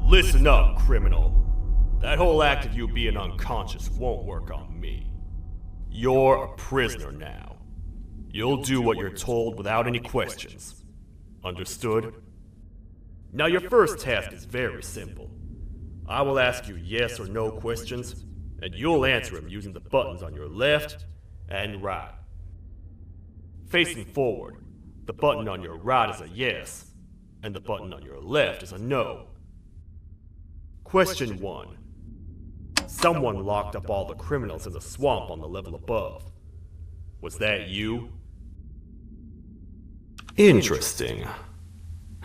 Listen up, criminal. That whole act of you being unconscious won't work on me. You're a prisoner now. You'll do what you're told without any questions. Understood? Now your first task is very simple. I will ask you yes or no questions, and you'll answer them using the buttons on your left and right. Facing forward, the button on your right is a yes, and the button on your left is a no. Question 1. Someone locked up all the criminals in the swamp on the level above. Was that you? Interesting.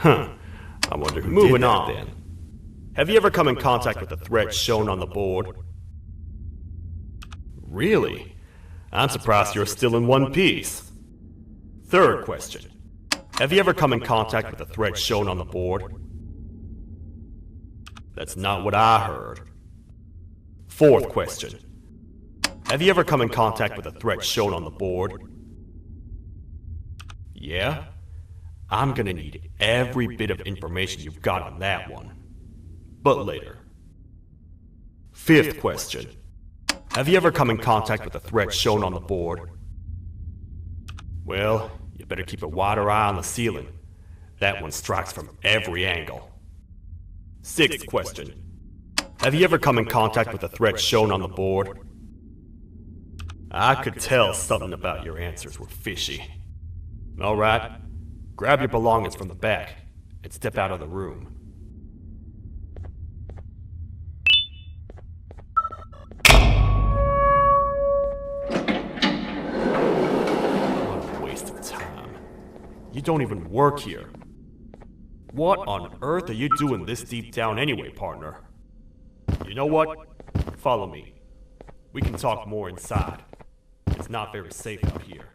I wonder who did that then. Have you ever come in contact with the threat shown on the board? Really? I'm surprised you're still in one piece. Third question. Have you ever come in contact with the threat shown on the board? That's not what I heard. Fourth question. Have you ever come in contact with a threat shown on the board? Yeah? I'm gonna need every bit of information you've got on that one. But later. Fifth question. Have you ever come in contact with a threat shown on the board? Well, you better keep a wider eye on the ceiling. That one strikes from every angle. Sixth question. Have you ever come in contact with a threat shown on the board? I could tell something about your answers were fishy. Alright, grab your belongings from the back and step out of the room. What a waste of time. You don't even work here. What on earth are you doing this deep down anyway, partner? You know what? Follow me. We can talk more inside. It's not very safe out here.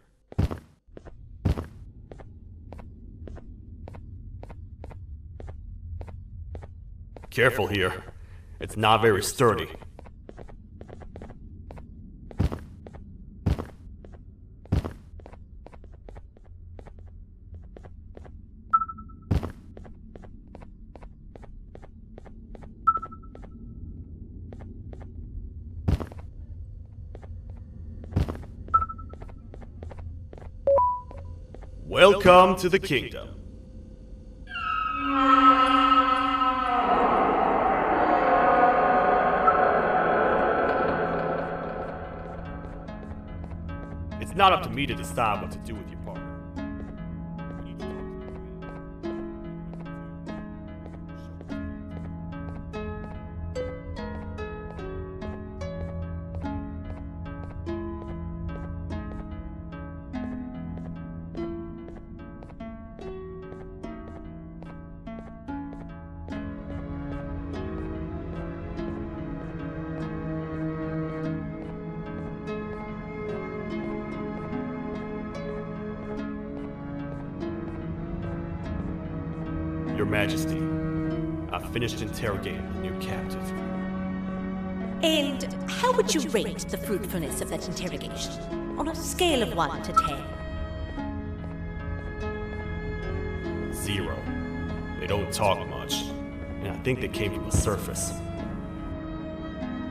Careful here. It's not very sturdy. Welcome to the kingdom. It's not up to me to decide what to do with your partner. We need to talk to the Your Majesty, I've finished interrogating the new captive. And how would you rate the fruitfulness of that interrogation, on a scale of 1 to 10? 0. They don't talk much, and I think they came from the surface.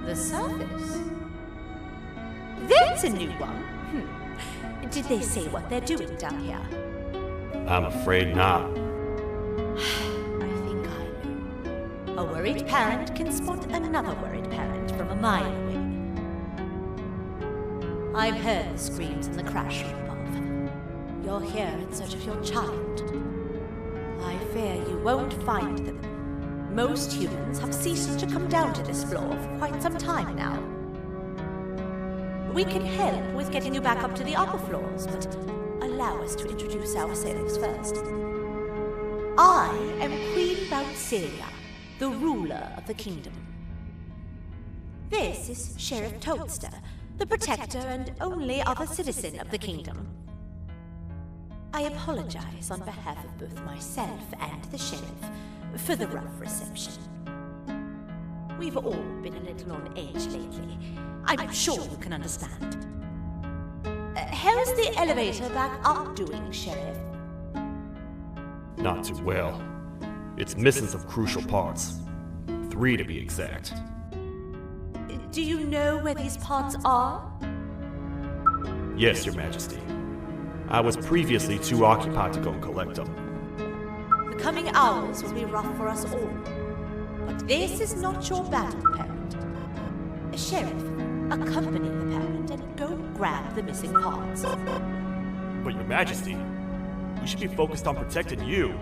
The surface? That's a new one. Did they say what they're doing down here? I'm afraid not. I think I know. A worried parent can spot another worried parent from a mile away. I've heard the screams in the crash room above. You're here in search of your child. I fear you won't find them. Most humans have ceased to come down to this floor for quite some time now. We can help with getting you back up to the upper floors, but allow us to introduce ourselves first. I am Queen Bouncelia, the ruler of the kingdom. This is Sheriff Toadster, the protector and only other citizen of the kingdom. I apologize on behalf of both myself and the sheriff for the rough reception. We've all been a little on edge lately. I'm sure you can understand. How's the elevator back up doing, Sheriff? Not too well. It's missing some crucial parts. 3 to be exact. Do you know where these parts are? Yes, Your Majesty. I was previously too occupied to go and collect them. The coming hours will be rough for us all. But this is not your battle, Parent. Sheriff, accompany the Parent and go grab the missing parts. But Your Majesty, we should be focused on protecting you.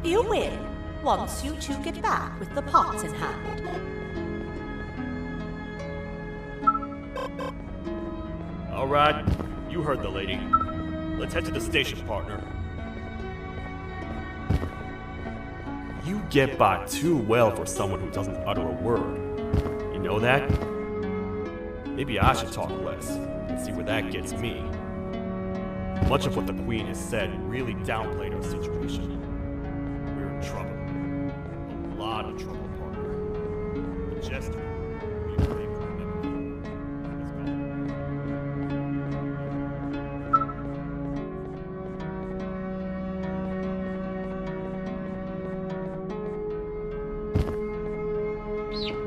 You will, once you two get back with the parts in hand. All right, you heard the lady. Let's head to the station, partner. You get by too well for someone who doesn't utter a word. You know that? Maybe I should talk less and see where that gets me. Much of what the Queen has said really downplayed our situation. We're in trouble. A lot of trouble, partner. The Jester. We are brave for them. Let's go.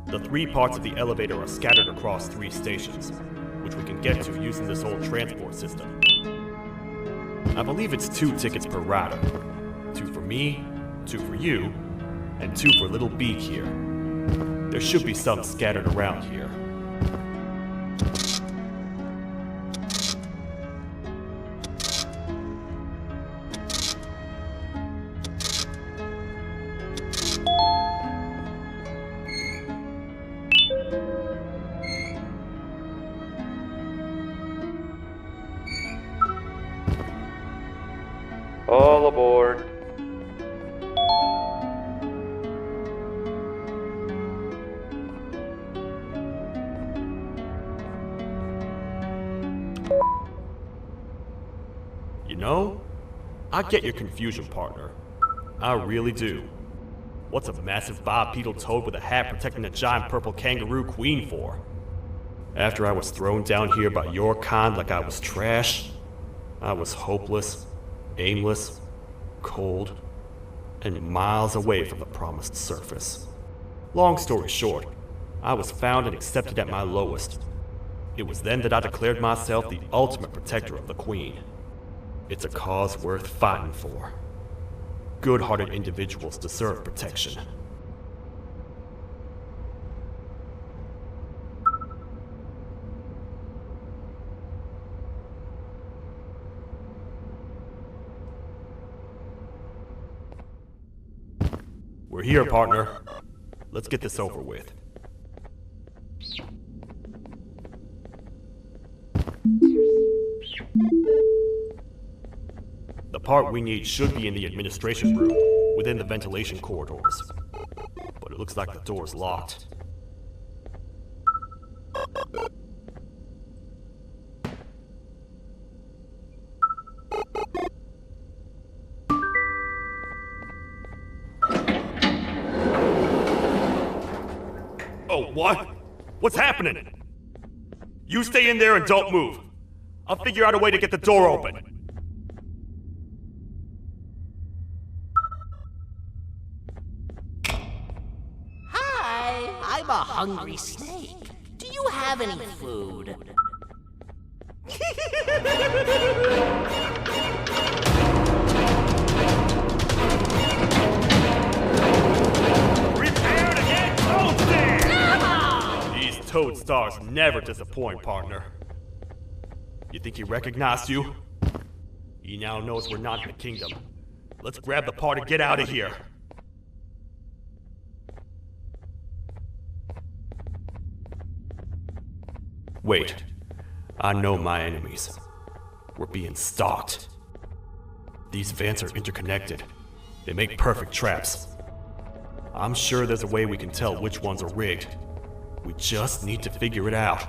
The 3 parts of the elevator are scattered across 3 stations, which we can get to using this old transport system. I believe it's 2 tickets per rider. 2 for me, 2 for you, and 2 for Little Beak here. There should be some scattered around here. All aboard. You know, I get your confusion, partner. I really do. What's a massive bipedal toad with a hat protecting a giant purple kangaroo queen for? After I was thrown down here by your kind like I was trash, I was hopeless, aimless, cold, and miles away from the promised surface. Long story short, I was found and accepted at my lowest. It was then that I declared myself the ultimate protector of the Queen. It's a cause worth fighting for. Good-hearted individuals deserve protection. We're here, partner. Let's get this over with. The part we need should be in the administration room, within the ventilation corridors. But it looks like the door's locked. What? What's happening? You stay in there and don't move. I'll figure out a way to get the door open. Hi, I'm a hungry snake. Do you have any food? Prepare to get toasted! These toad stars never disappoint, partner. You think he recognized you? He now knows we're not in the kingdom. Let's grab the part and get out of here. Wait. I know my enemies. We're being stalked. These vents are interconnected. They make perfect traps. I'm sure there's a way we can tell which ones are rigged. We just need to figure it out.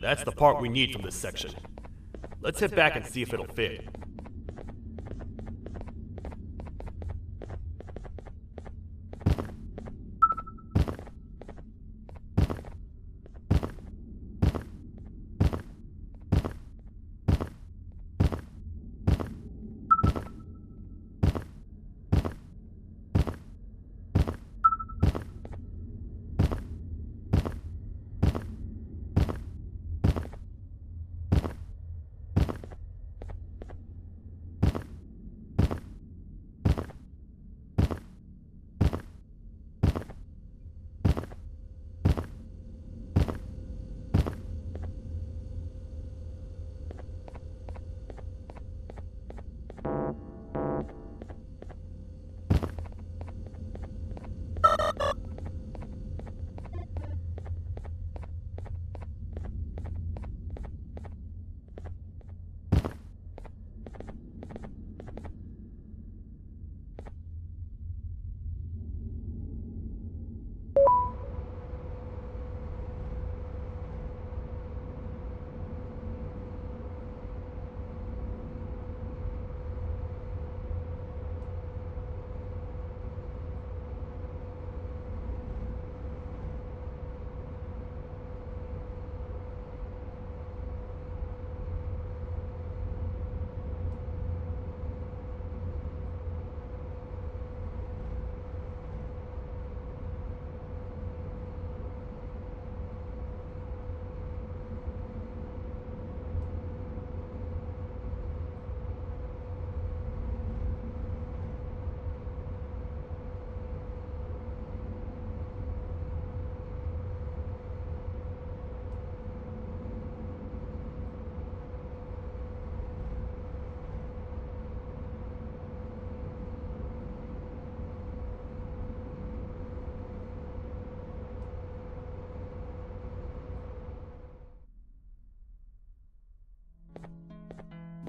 That's the part we need from this section. Let's head back and see if it'll fit.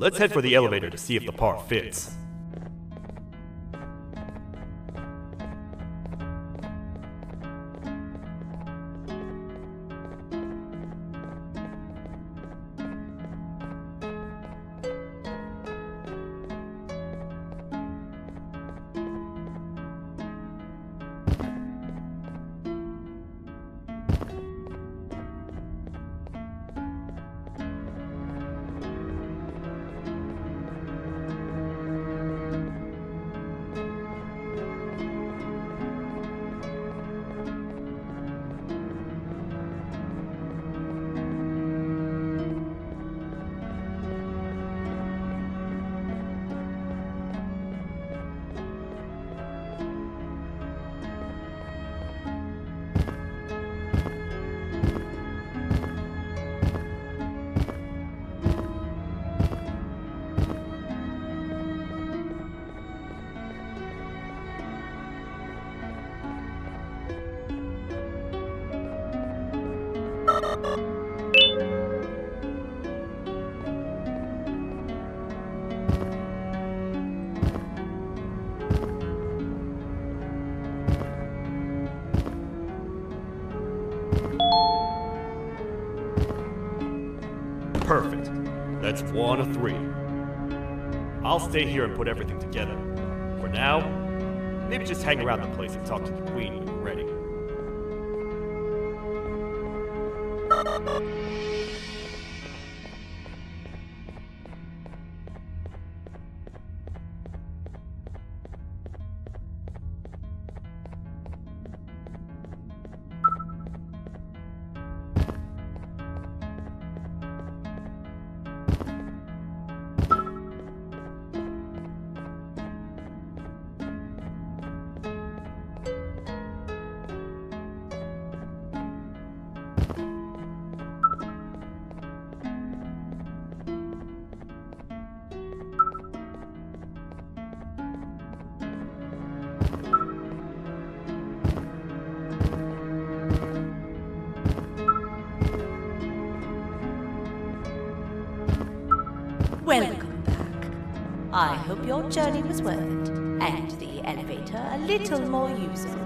Let's head for the elevator to see if the part fits. Perfect. That's 1 of 3. I'll stay here and put everything together. For now, maybe just hang around the place and talk to the queen when you're ready. Welcome back. I hope your journey was worth it, and the elevator a little more usable.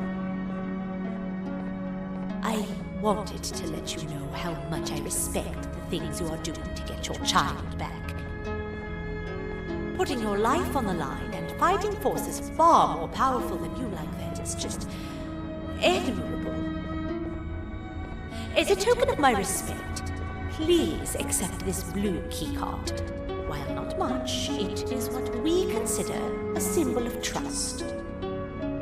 I wanted to let you know how much I respect the things you are doing to get your child back. Putting your life on the line and fighting forces far more powerful than you like that is just admirable. As a token of my respect, please accept this blue keycard. While not much, it is what we consider a symbol of trust.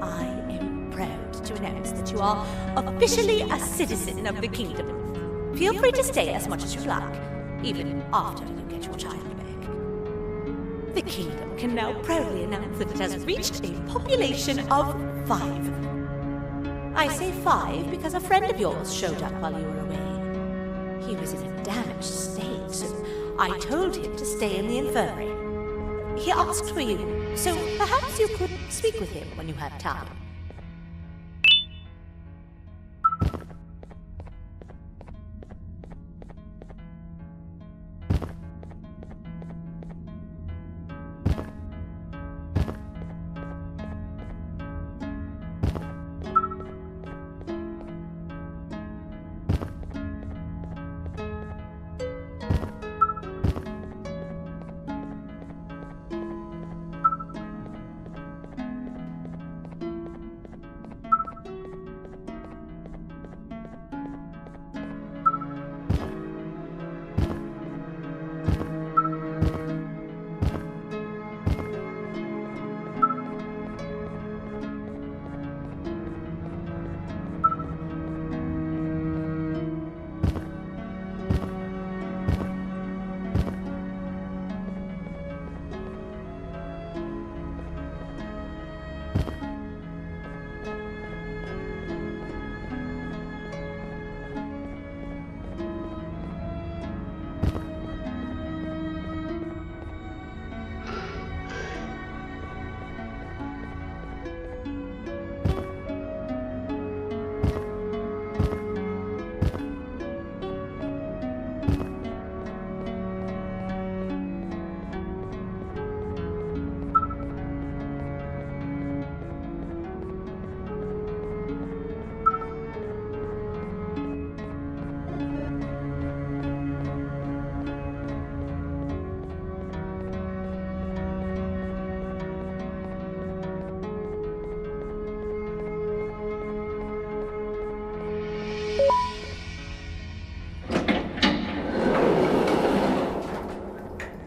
I am proud to announce that you are officially a citizen of the kingdom. Feel free to stay as much as you like, even after you get your child back. The kingdom can now proudly announce that it has reached a population of 5. I say 5 because a friend of yours showed up while you were away. He was in a damaged state, so I told him to stay in the infirmary. He asked for you, so perhaps you could speak with him when you have time.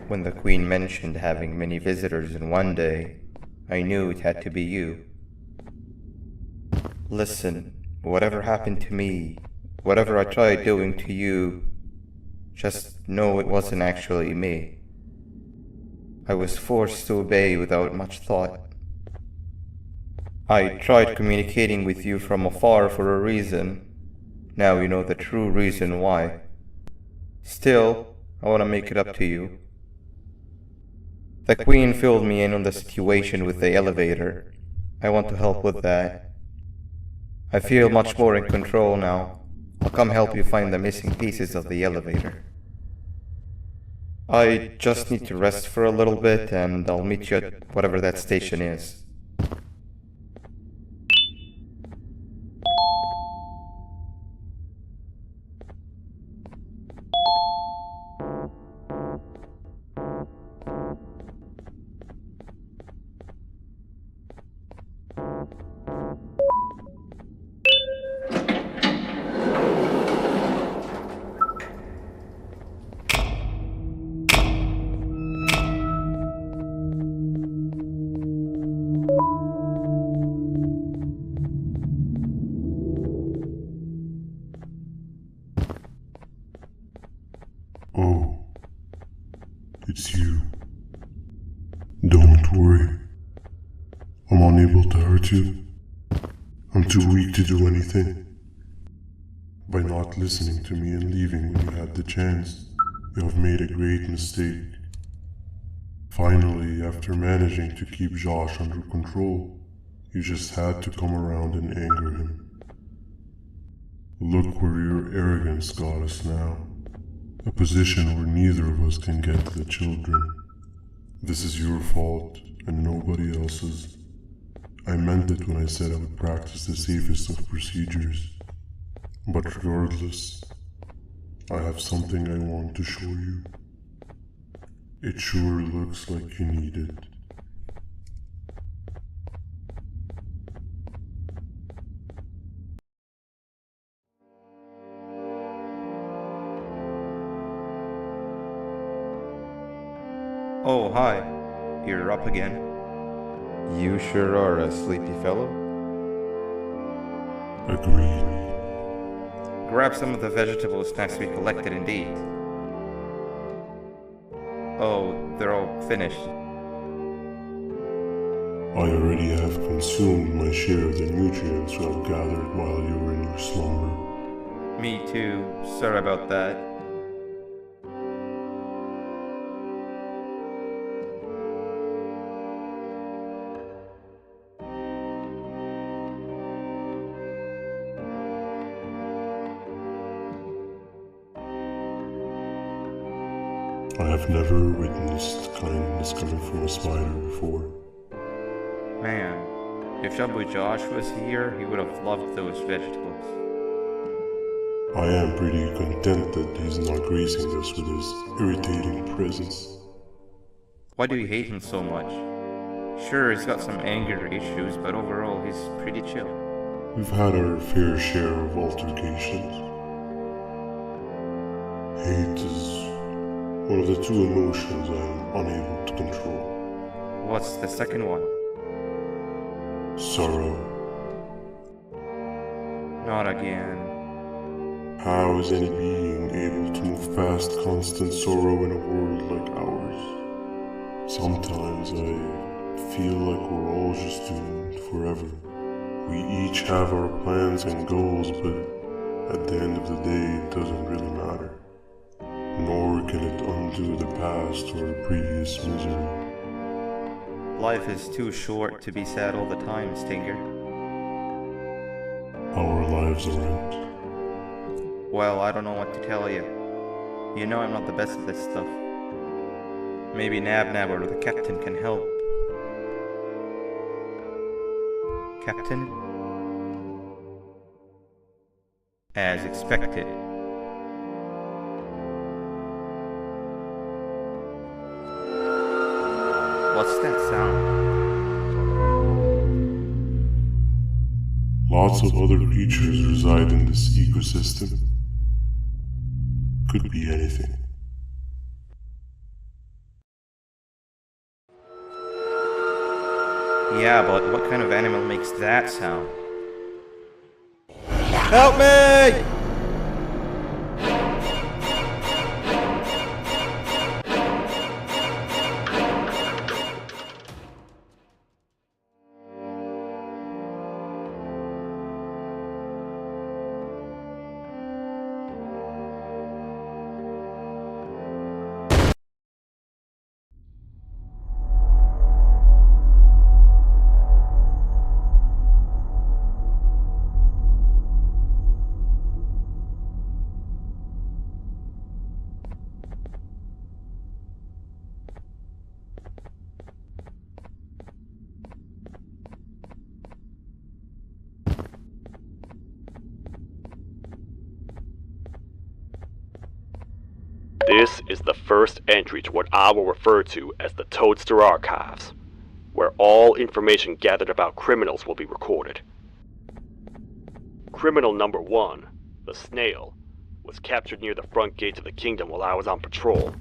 When the Queen mentioned having many visitors in one day, I knew it had to be you. Listen, whatever happened to me, whatever I tried doing to you, just know it wasn't actually me. I was forced to obey without much thought. I tried communicating with you from afar for a reason. Now you know the true reason why. Still, I want to make it up to you. The Queen filled me in on the situation with the elevator. I want to help with that. I feel much more in control now. I'll come help you find the missing pieces of the elevator. I just need to rest for a little bit and I'll meet you at whatever that station is. Oh, it's you. Don't worry. I'm unable to hurt you. I'm too weak to do anything. By not listening to me and leaving when you had the chance, you have made a great mistake. Finally, after managing to keep Josh under control, you just had to come around and anger him. Look where your arrogance got us now. A position where neither of us can get to the children. This is your fault and nobody else's. I meant it when I said I would practice the safest of procedures. But regardless, I have something I want to show you. It sure looks like you need it. Oh, hi. You're up again. You sure are a sleepy fellow. Agreed. Grab some of the vegetable snacks we collected indeed. Oh, they're all finished. I already have consumed my share of the nutrients you have gathered while you were in your slumber. Me too. Sorry about that. I have never witnessed kindness coming from a spider before. Man, if Shabu Josh was here, he would have loved those vegetables. I am pretty content that he's not gracing us with his irritating presence. Why do you hate him so much? Sure, he's got some anger issues, but overall he's pretty chill. We've had our fair share of altercations. Hate is one of the two emotions I am unable to control. What's the second one? Sorrow. Not again. How is any being able to move past constant sorrow in a world like ours? Sometimes I feel like we're all just doomed forever. We each have our plans and goals, but at the end of the day it doesn't really matter. Nor can it undo the past or previous misery. Life is too short to be sad all the time, Stinger. Our lives aren't. Well, I don't know what to tell you. You know I'm not the best at this stuff. Maybe Nab or the captain can help. Captain? As expected. What's that sound? Lots of other creatures reside in this ecosystem. Could be anything. Yeah, but what kind of animal makes that sound? Help me! This is the first entry to what I will refer to as the Toadster Archives, where all information gathered about criminals will be recorded. Criminal number 1, the snail, was captured near the front gates of the kingdom while I was on patrol.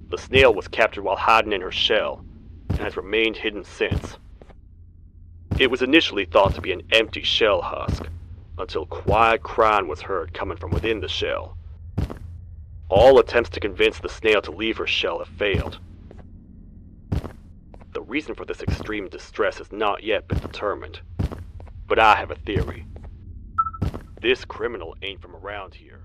The snail was captured while hiding in her shell, and has remained hidden since. It was initially thought to be an empty shell husk, until quiet crying was heard coming from within the shell. All attempts to convince the snail to leave her shell have failed. The reason for this extreme distress has not yet been determined, but I have a theory. This criminal ain't from around here.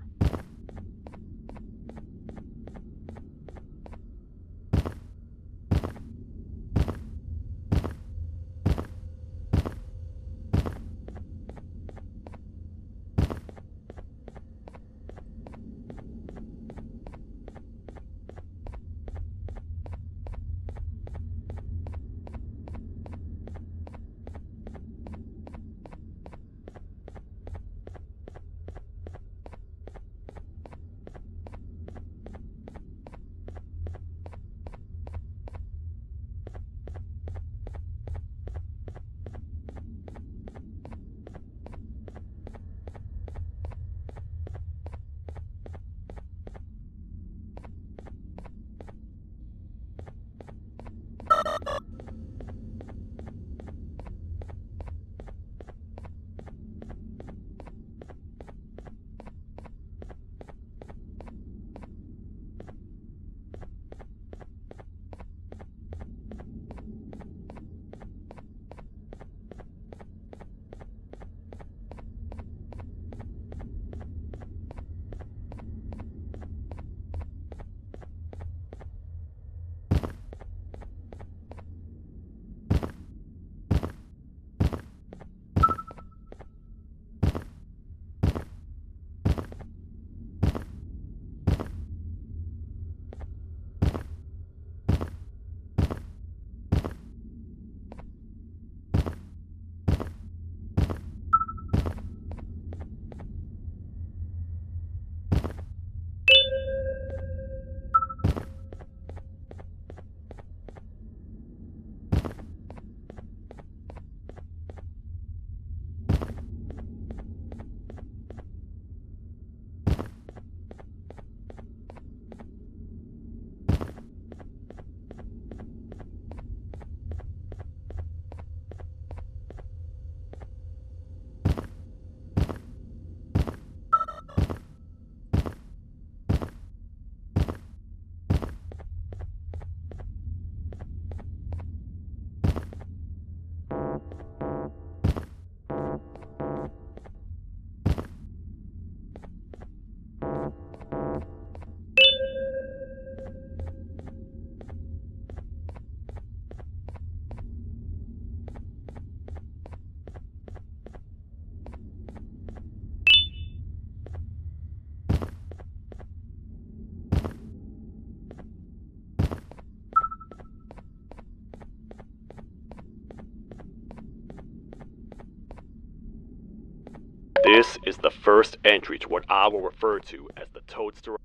This is the first entry to what I will refer to as the Toadster.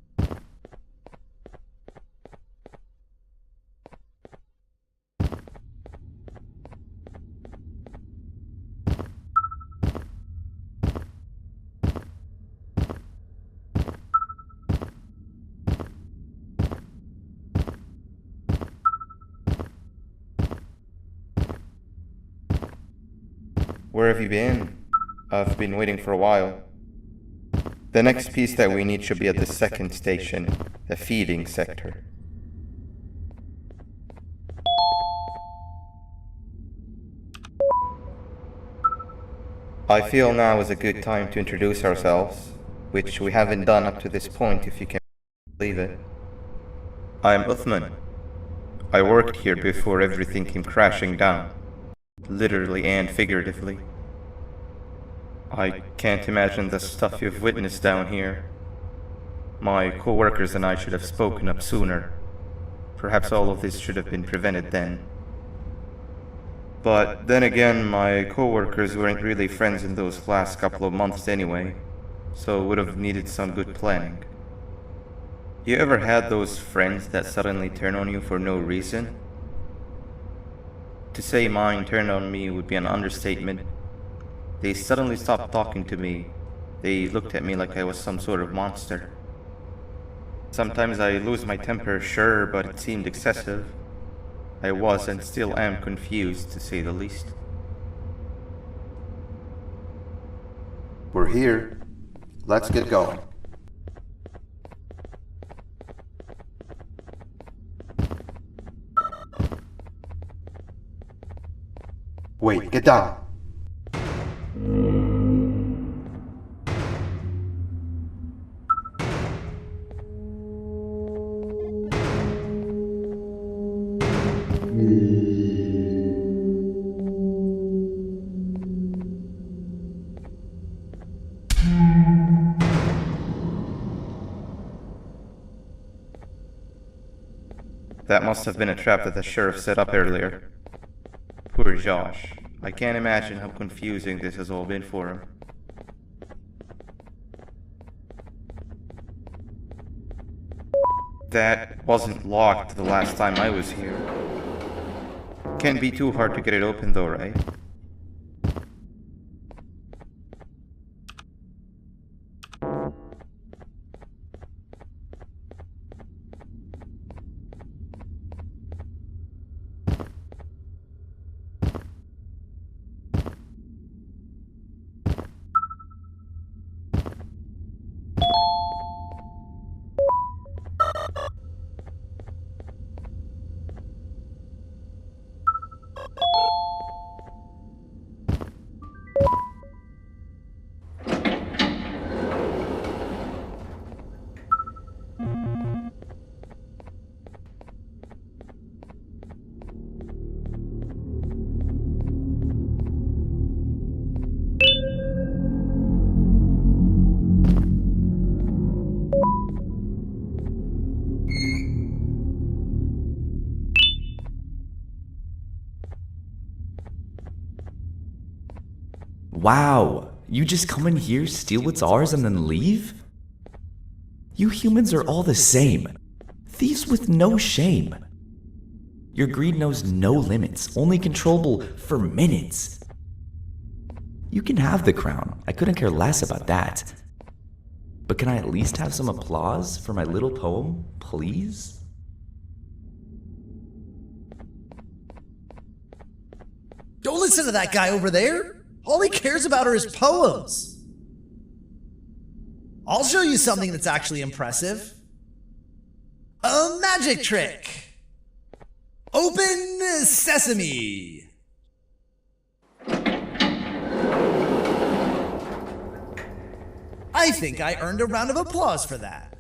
Where have you been? I've been waiting for a while. The next piece that we need should be at the second station, the feeding sector. I feel now is a good time to introduce ourselves, which we haven't done up to this point if you can believe it. I'm Uthman. I worked here before everything came crashing down, literally and figuratively. I can't imagine the stuff you've witnessed down here. My co-workers and I should have spoken up sooner. Perhaps all of this should have been prevented then. But then again, my co-workers weren't really friends in those last couple of months anyway, so would have needed some good planning. You ever had those friends that suddenly turn on you for no reason? To say mine turned on me would be an understatement. They suddenly stopped talking to me. They looked at me like I was some sort of monster. Sometimes I lose my temper, sure, but it seemed excessive. I was and still am confused, to say the least. We're here. Let's get going. Wait, get down. That must have been a trap that the sheriff set up earlier. Poor Josh. I can't imagine how confusing this has all been for him. That wasn't locked the last time I was here. Can't be too hard to get it open though, right? Wow, you just come in here, steal what's ours, and then leave? You humans are all the same. Thieves with no shame. Your greed knows no limits, only controllable for minutes. You can have the crown, I couldn't care less about that. But can I at least have some applause for my little poem, please? Don't listen to that guy over there. All he cares about are his poems. I'll show you something that's actually impressive. A magic trick. Open sesame. I think I earned a round of applause for that.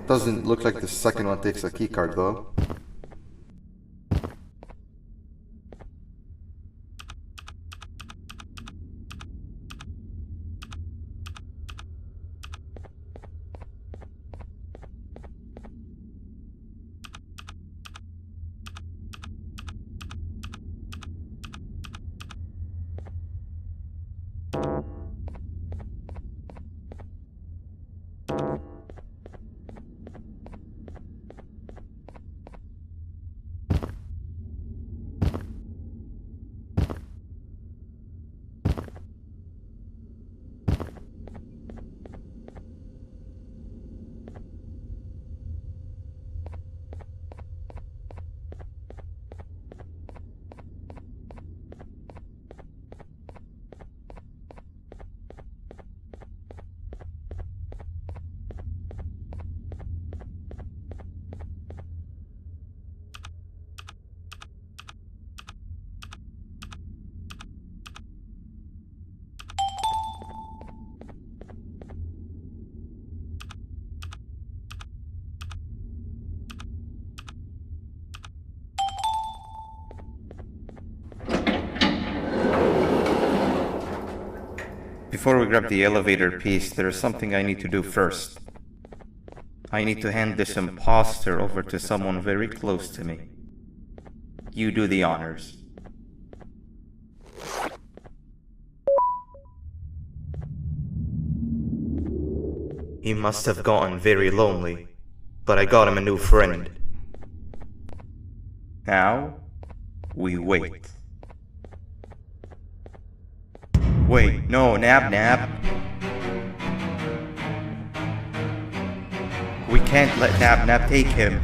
Doesn't look like the second one takes a keycard though. Before we grab the elevator piece, there is something I need to do first. I need to hand this imposter over to someone very close to me. You do the honors. He must have gotten very lonely, but I got him a new friend. Now, we wait. Wait, no, Nab. We can't let Nab take him.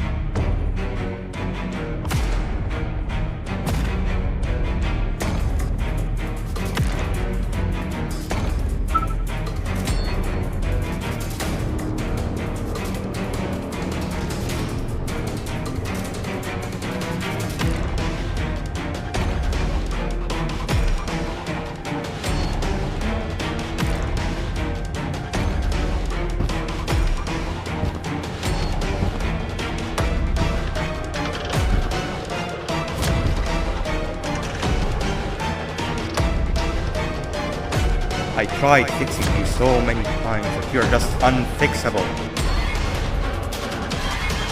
I tried fixing you so many times, but you're just unfixable.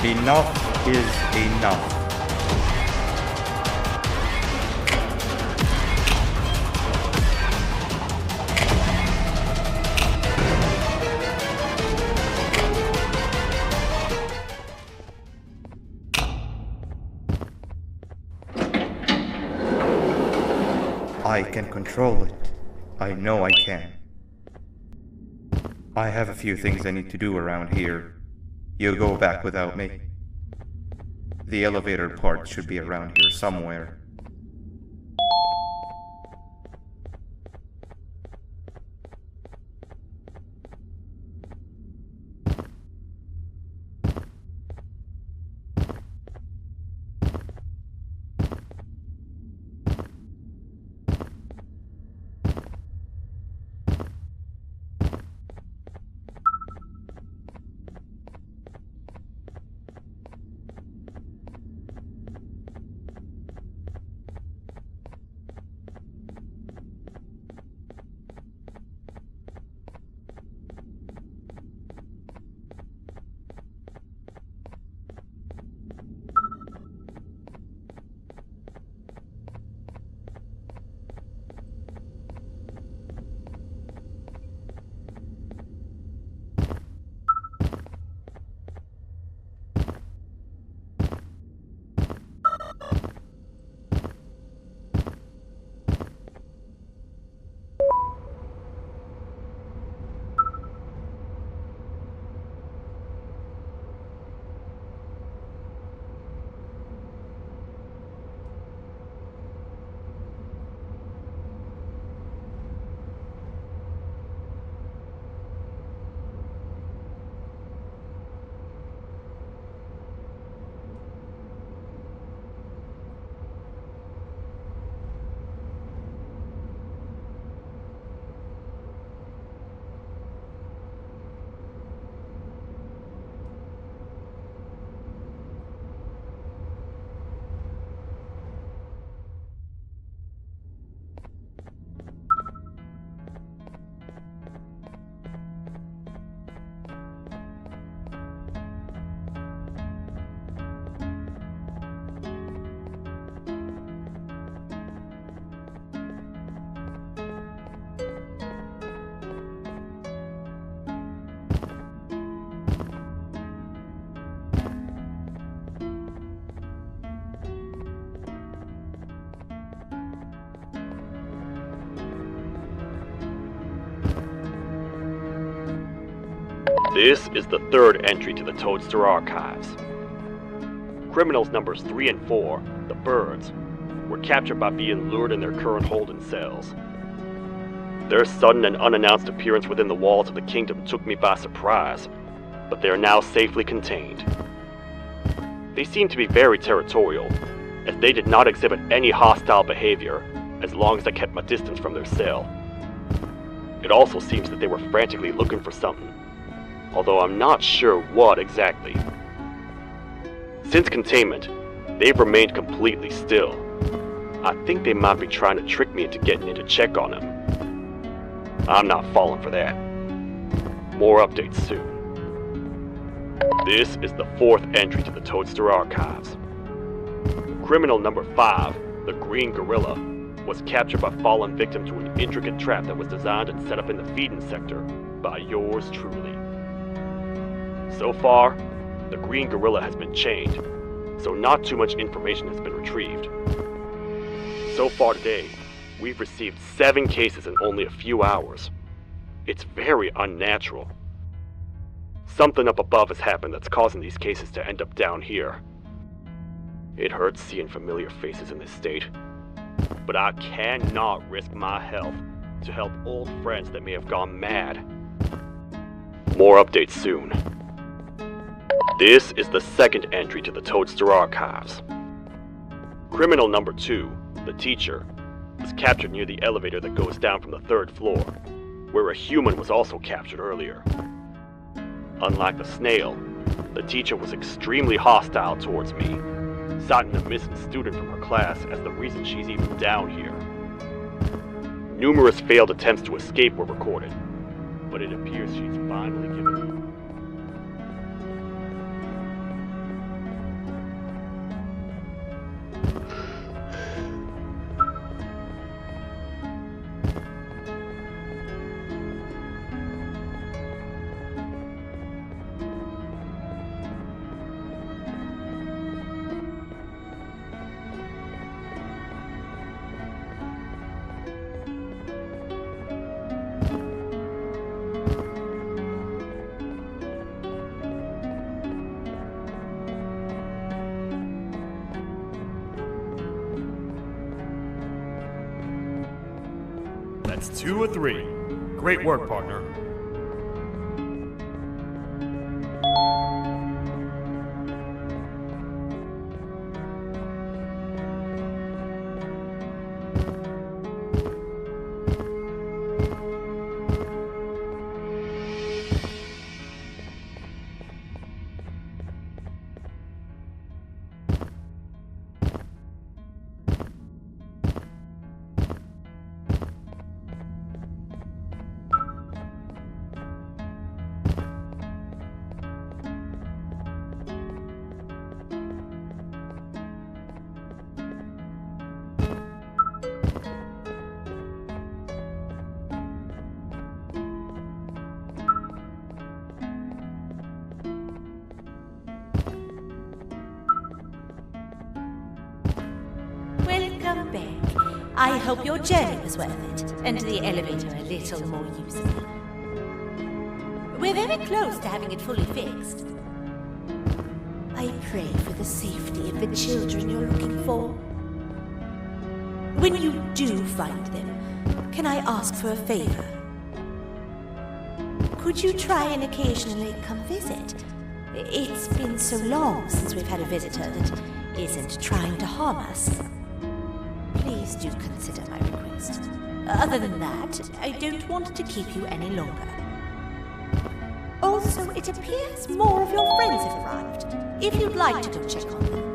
Enough is enough. I can control it. I know I can. I have a few things I need to do around here. You'll go back without me. The elevator part should be around here somewhere. This is the third entry to the Toadster archives. Criminals numbers 3 and 4, the birds, were captured by being lured in their current holding cells. Their sudden and unannounced appearance within the walls of the kingdom took me by surprise, but they are now safely contained. They seem to be very territorial, as they did not exhibit any hostile behavior as long as I kept my distance from their cell. It also seems that they were frantically looking for something, although I'm not sure what exactly. Since containment, they've remained completely still. I think they might be trying to trick me into getting in to check on them. I'm not falling for that. More updates soon. This is the fourth entry to the Toadster archives. Criminal number 5, the Green Gorilla, was captured by falling victim to an intricate trap that was designed and set up in the feeding sector by yours truly. So far, the Green Gorilla has been chained, so not too much information has been retrieved. So far today, we've received 7 cases in only a few hours. It's very unnatural. Something up above has happened that's causing these cases to end up down here. It hurts seeing familiar faces in this state, but I cannot risk my health to help old friends that may have gone mad. More updates soon. This is the second entry to the Toadster archives. Criminal number 2, the teacher, was captured near the elevator that goes down from the 3rd floor, where a human was also captured earlier. Unlike the snail, the teacher was extremely hostile towards me, citing a missing student from her class as the reason she's even down here. Numerous failed attempts to escape were recorded, but it appears she's finally given up. That's 2 or 3. Great work, partner. Welcome back. I hope your journey was worth it, and the elevator a little more usable. We're very close to having it fully fixed. I pray for the safety of the children you're looking for. When you do find them, can I ask for a favor? Could you try and occasionally come visit? It's been so long since we've had a visitor that isn't trying to harm us. Please do consider my request. Other than that, I don't want to keep you any longer. Also, it appears more of your friends have arrived. If you'd like to go check on them.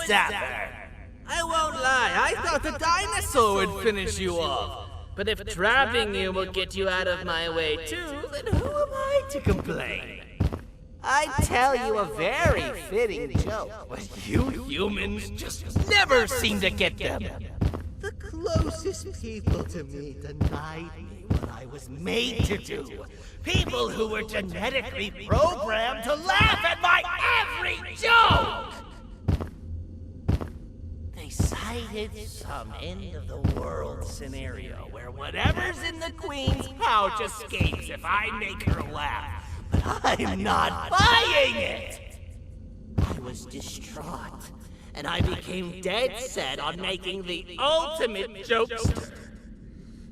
Sapper. I won't lie, I thought the dinosaur would finish you off. But if trapping you will get you out of my way too, then who am I to complain? I'd tell you a very fitting joke, but you humans just never seem to get them. The closest people to me denied me what I was made to do. People who were genetically programmed to laugh at my every joke! They cited some end-of-the-world scenario where whatever's in the Queen's pouch escapes if I make her laugh. But I'm not buying it! I was distraught, and I became dead set on making the ultimate jokester.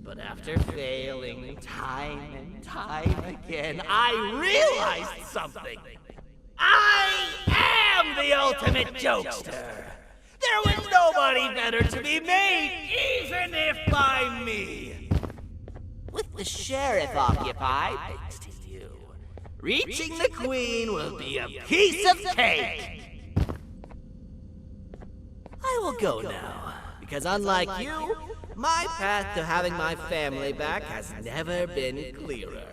But after failing time and time again, I realized something. I am the ultimate jokester! There was nobody better to be made, even if by me! With the sheriff occupied, thanks to you, reaching the Queen will be a piece of cake! I will go now, because unlike you, my path to having my family back has never been clearer.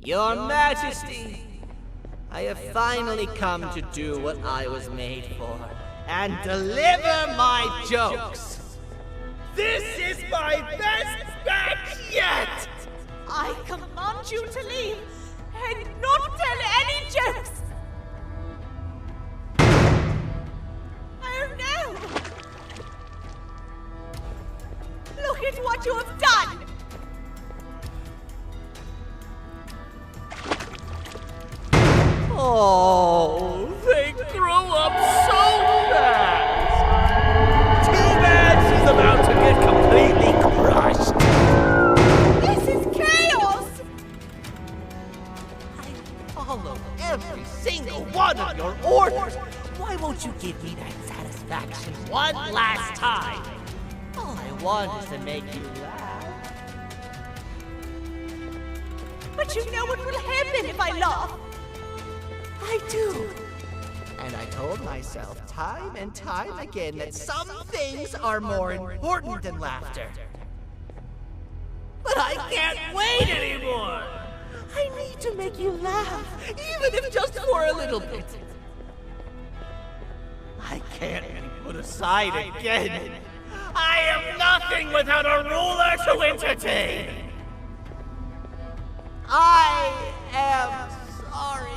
Your Majesty, I have finally come to do what I was made for, and deliver my jokes. This is my best batch yet! I command you to leave and not tell any jokes! Oh no! Look at what you have done! Oh, they grow up so fast! Too bad she's about to get completely crushed! This is chaos! follow every single one of your orders. Why won't you give me that satisfaction one last time? All I want is to make you laugh. But you know what will happen if I laugh. I do. And I told myself time and time again that some things are more important than laughter. But I can't wait anymore! I need to make you laugh, even if just for a little bit. I can't be put aside again. I am nothing without a ruler to entertain. I am sorry.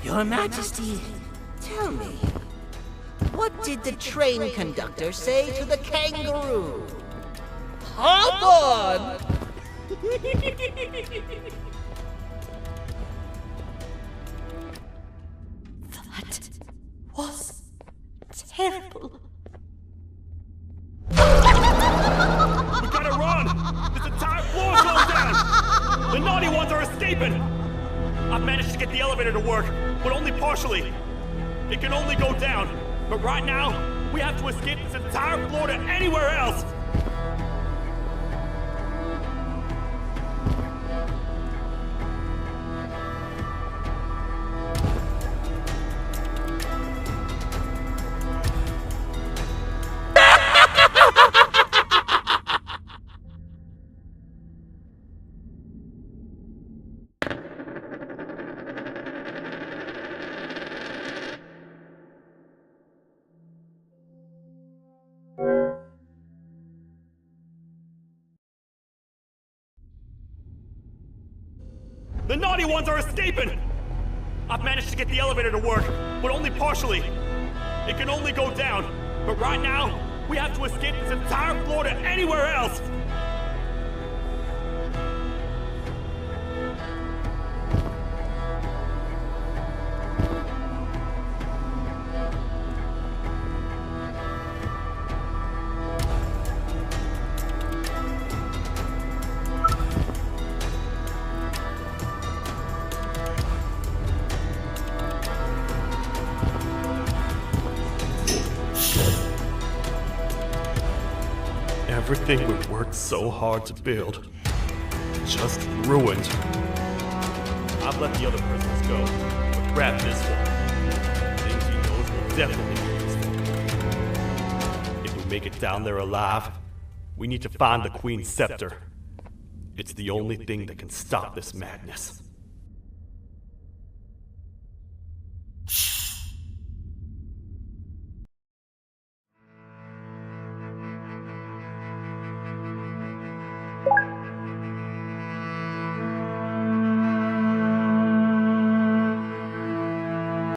Your Majesty, tell me, what did the train conductor say to the kangaroo? Hop on! That was terrible. We gotta run! This entire floor is closed down! The naughty ones are escaping! I've managed to get the elevator to work, but only partially. It can only go down, but right now, we have to escape this entire floor to anywhere else! The naughty ones are escaping! I've managed to get the elevator to work, but only partially. It can only go down, but right now, we have to escape this entire floor to anywhere else! Everything we worked so hard to build, just ruined. I've let the other prisoners go, but grab this one. Things he knows will definitely be useful. If we make it down there alive, we need to find the Queen's scepter. It's the only thing that can stop this madness.